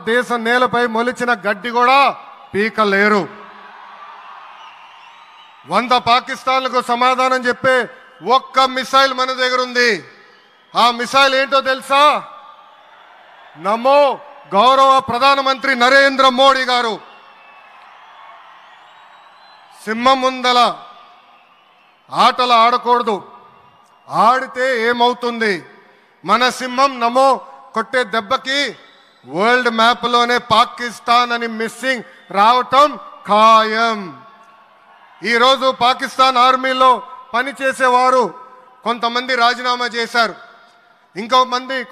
భారతదేశ నేలపై మొలిచిన గడ్డి కూడా పీకలేరు. 100 పాకిస్తాన్లకు సమాధానం చెప్పే ఒక్క మిసైల్ మన దగ్గర ఉంది. ఆ మిసైల్ ఏంటో తెలుసా? నమో గౌరవ ప్రధానమంత్రి నరేంద్ర మోడీ గారు. సింహం ముందల ఆటలు ఆడకూడదు, ఆడితే ఏమవుతుంది? మన సింహం నమో కొట్టే దెబ్బకి వరల్డ్ మ్యాప్లోనే పాకిస్తాన్ అని మిస్సింగ్ రావటం ఖాయం. ఈరోజు పాకిస్తాన్ ఆర్మీలో పనిచేసేవారు కొంతమంది రాజీనామా చేశారు,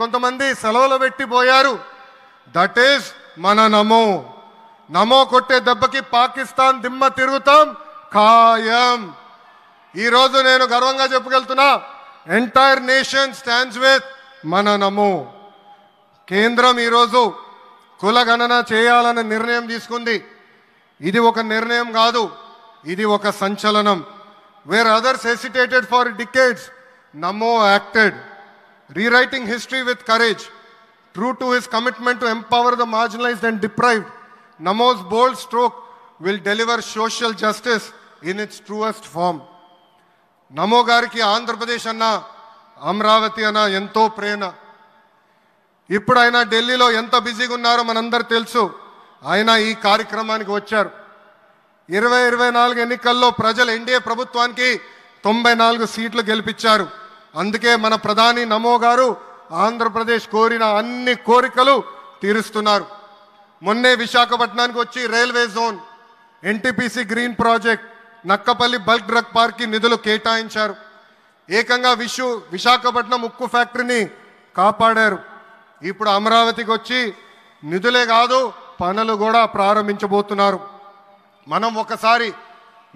కొంతమంది సెలవులు పెట్టిపోయారు. దట్ ఈస్ మన నమో. నమో కొట్టే దెబ్బకి పాకిస్తాన్ దిమ్మ తిరుగుతాం ఖాయం. ఈరోజు నేను గర్వంగా చెప్పగలుగుతున్నా, ఎంటైర్ నేషన్ స్టాండ్స్ విత్ మన నమో. కేంద్రం ఈరోజు కులగణన చేయాలన్న నిర్ణయం తీసుకుంది. ఇది ఒక నిర్ణయం కాదు, ఇది ఒక సంచలనం. Wear others hesitated for decades, Namo acted, rewriting history with courage. True to his commitment to empower the marginalized and deprived, Namo's bold stroke will deliver social justice in its truest form. నమో గారికి ఆంధ్రప్రదేశ్ అన్న, అమరావతి అన్న ఎంతో ప్రేమ. ఇప్పుడు ఆయన ఢిల్లీలో ఎంత బిజీగా ఉన్నారో మనందరూ తెలుసు. ఆయన ఈ కార్యక్రమానికి వచ్చారు. 2024 ఎన్నికల్లో ప్రజలు ఎన్డీఏ ప్రభుత్వానికి 94 సీట్లు గెలిపించారు. అందుకే మన ప్రధాని నమో గారు ఆంధ్రప్రదేశ్ కోరిన అన్ని కోరికలు తీరుస్తున్నారు. మొన్నే విశాఖపట్నానికి వచ్చి railway zone, NTPC green project, Nakkapalli bulk drug పార్క్కి నిధులు కేటాయించారు. ఏకంగా విశాఖపట్నం ఉక్కు ఫ్యాక్టరీని కాపాడారు. ఇప్పుడు అమరావతికి వచ్చి నిధులే కాదు పనులు కూడా ప్రారంభించబోతున్నారు. మనం ఒకసారి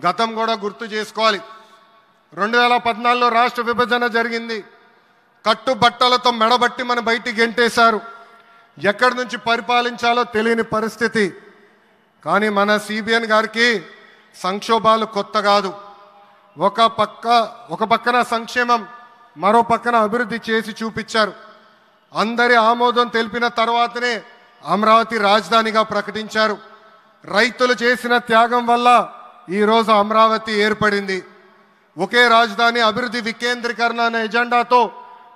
గతం కూడా గుర్తు చేసుకోవాలి. 2014లో రాష్ట్ర విభజన జరిగింది. కట్టుబట్టలతో మెడబట్టి మన బయటికి గెంటేశారు. ఎక్కడి నుంచి పరిపాలించాలో తెలియని పరిస్థితి. కానీ మన సిబిఎన్ గారికి సంక్షోభాలు కొత్త కాదు. ఒక పక్కన సంక్షేమం, మరో పక్కన అభివృద్ధి చేసి చూపించారు. అందరి ఆమోదం తెలిపిన తర్వాతనే అమరావతి రాజధానిగా ప్రకటించారు. రైతులు చేసిన త్యాగం వల్ల ఈరోజు అమరావతి ఏర్పడింది. ఒకే రాజధాని, అభివృద్ధి వికేంద్రీకరణ అనే ఎజెండాతో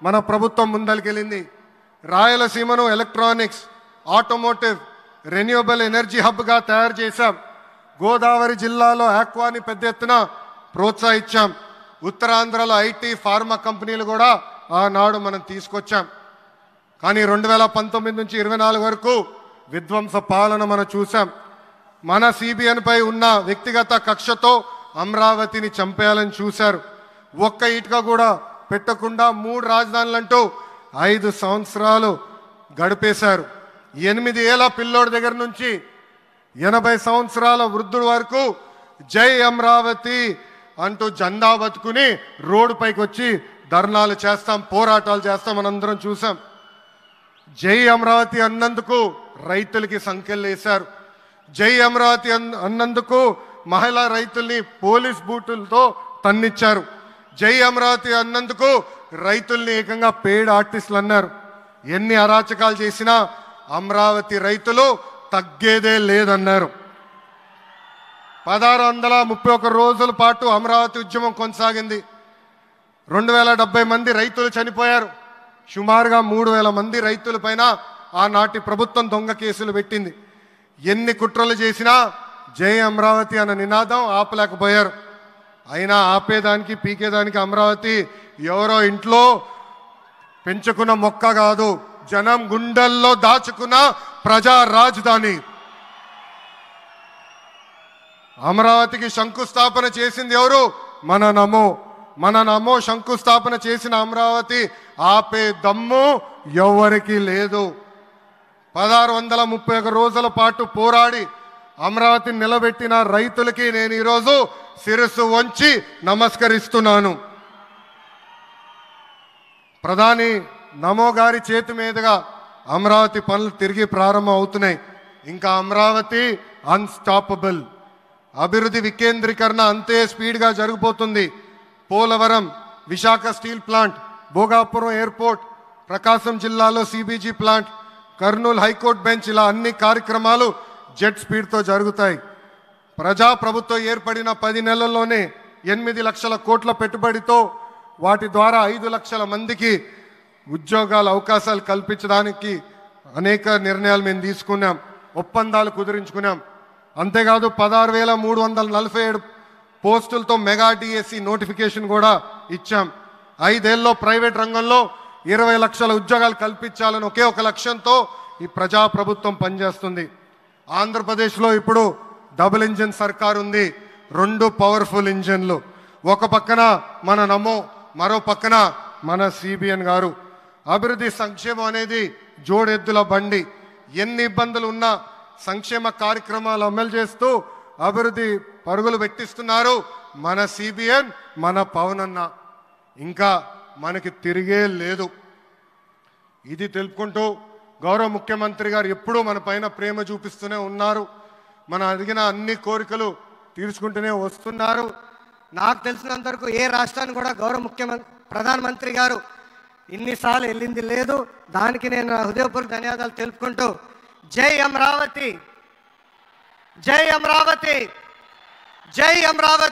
మన ప్రభుత్వం ముందరికెళ్ళింది. రాయలసీమను ఎలక్ట్రానిక్స్, ఆటోమోటివ్, రెన్యూవబుల్ ఎనర్జీ హబ్గా తయారు చేశాం. గోదావరి జిల్లాలో ఆక్వాని పెద్ద ఎత్తున ప్రోత్సహించాం. ఉత్తరాంధ్రలో ఐటీ, ఫార్మా కంపెనీలు కూడా ఆనాడు మనం తీసుకొచ్చాం. కానీ 2019 నుంచి 24 వరకు విధ్వంస పాలన మనం చూసాం. మన సిబిఎన్ పై ఉన్న వ్యక్తిగత కక్షతో అమరావతిని చంపేయాలని చూశారు. ఒక్క ఇటుక కూడా పెట్టకుండా 3 రాజధానులంటూ 5 సంవత్సరాలు గడిపేశారు. 8 ఏళ్ల పిల్లోడి దగ్గర నుంచి 80 సంవత్సరాల వృద్ధుడి వరకు జై అమరావతి అంటూ జెండా బతుకుని రోడ్డు పైకి వచ్చి ధర్నాలు చేస్తాం, పోరాటాలు చేస్తాం, మనందరం చూసాం. జై అమరావతి అన్నందుకు రైతులకి సంఖ్యలు వేశారు. జై అమరావతి అన్నందుకు మహిళా రైతుల్ని పోలీస్ బూటులతో తన్నిచ్చారు. జై అమరావతి అన్నందుకు రైతుల్ని ఏకంగా పెయిడ్ ఆర్టిస్టులు అన్నారు. ఎన్ని అరాచకాలు చేసినా అమరావతి రైతులు తగ్గేదే లేదన్నారు. 1631 రోజుల పాటు అమరావతి ఉద్యమం కొనసాగింది. 2070 మంది రైతులు చనిపోయారు. సుమారుగా 3000 మంది రైతుల పైన ఆనాటి ప్రభుత్వం దొంగ కేసులు పెట్టింది. ఎన్ని కుట్రలు చేసినా జై అమరావతి అన్న నినాదం ఆపలేకపోయారు. అయినా ఆపేదానికి, పీకేదానికి అమరావతి ఎవరో ఇంట్లో పెంచుకున్న మొక్క కాదు, జనం గుండెల్లో దాచుకున్న ప్రజా రాజధాని. అమరావతికి శంకుస్థాపన చేసింది ఎవరు? మన నమో. మన నమో శంకుస్థాపన చేసిన అమరావతి ఆపే దమ్ము ఎవరికి లేదు. 1631 రోజుల పాటు పోరాడి అమరావతిని నిలబెట్టిన రైతులకి నేను ఈరోజు శిరస్సు వంచి నమస్కరిస్తున్నాను. ప్రధాని నమో గారి చేతి మీదుగా అమరావతి పనులు తిరిగి ప్రారంభం అవుతున్నాయి. ఇంకా అమరావతి అన్స్టాపబుల్. అభివృద్ధి వికేంద్రీకరణ అంతే స్పీడ్గా జరిగిపోతుంది. Polavaram, Visakha steel plant, Bhogapuram airport, Prakasam జిల్లాలో CBG plant, Kurnool high court bench, ఇలా అన్ని కార్యక్రమాలు జెట్ స్పీడ్తో జరుగుతాయి. ప్రజాప్రభుత్వం ఏర్పడిన 10 నెలల్లోనే 8 లక్షల కోట్ల పెట్టుబడితో వాటి ద్వారా 5 లక్షల మందికి ఉద్యోగాల అవకాశాలు కల్పించడానికి అనేక నిర్ణయాలు మేము తీసుకున్నాం, ఒప్పందాలు కుదిరించుకున్నాం. అంతేకాదు 16,347 పోస్టులతో మెగా డిఎస్సి నోటిఫికేషన్ కూడా ఇచ్చాం. 5 ఏళ్ళలో ప్రైవేట్ రంగంలో 20 లక్షల ఉద్యోగాలు కల్పించాలని ఒకే ఒక లక్ష్యంతో ఈ ప్రజాప్రభుత్వం పనిచేస్తుంది. ఆంధ్రప్రదేశ్లో ఇప్పుడు డబుల్ ఇంజిన్ సర్కార్ ఉంది, 2 పవర్ఫుల్ ఇంజిన్లు. ఒక పక్కన మన నమో, మరో పక్కన మన సిబిఎన్ గారు. అభివృద్ధి సంక్షేమం అనేది జోడెద్దుల బండి. ఎన్ని ఇబ్బందులు ఉన్నా సంక్షేమ కార్యక్రమాలు అమలు చేస్తూ అభివృద్ధి పరుగులు పెట్టిస్తున్నారు మన సిబిఎన్, మన పవన్ అన్న. ఇంకా మనకి తిరిగే లేదు. ఇది తెలుపుకుంటూ గౌరవ ముఖ్యమంత్రి గారు ఎప్పుడూ మన పైన ప్రేమ చూపిస్తూనే ఉన్నారు. మనం అడిగిన అన్ని కోరికలు తీర్చుకుంటూనే వస్తున్నారు. నాకు తెలిసినంత వరకు ఏ రాష్ట్రాన్ని కూడా గౌరవ ప్రధానమంత్రి గారు ఇన్నిసార్లు వెళ్ళింది లేదు. దానికి నేను హృదయపూర్వక ధన్యవాదాలు తెలుపుకుంటూ జై అమరావతి, జై అమరావతి, జై అమరావతి.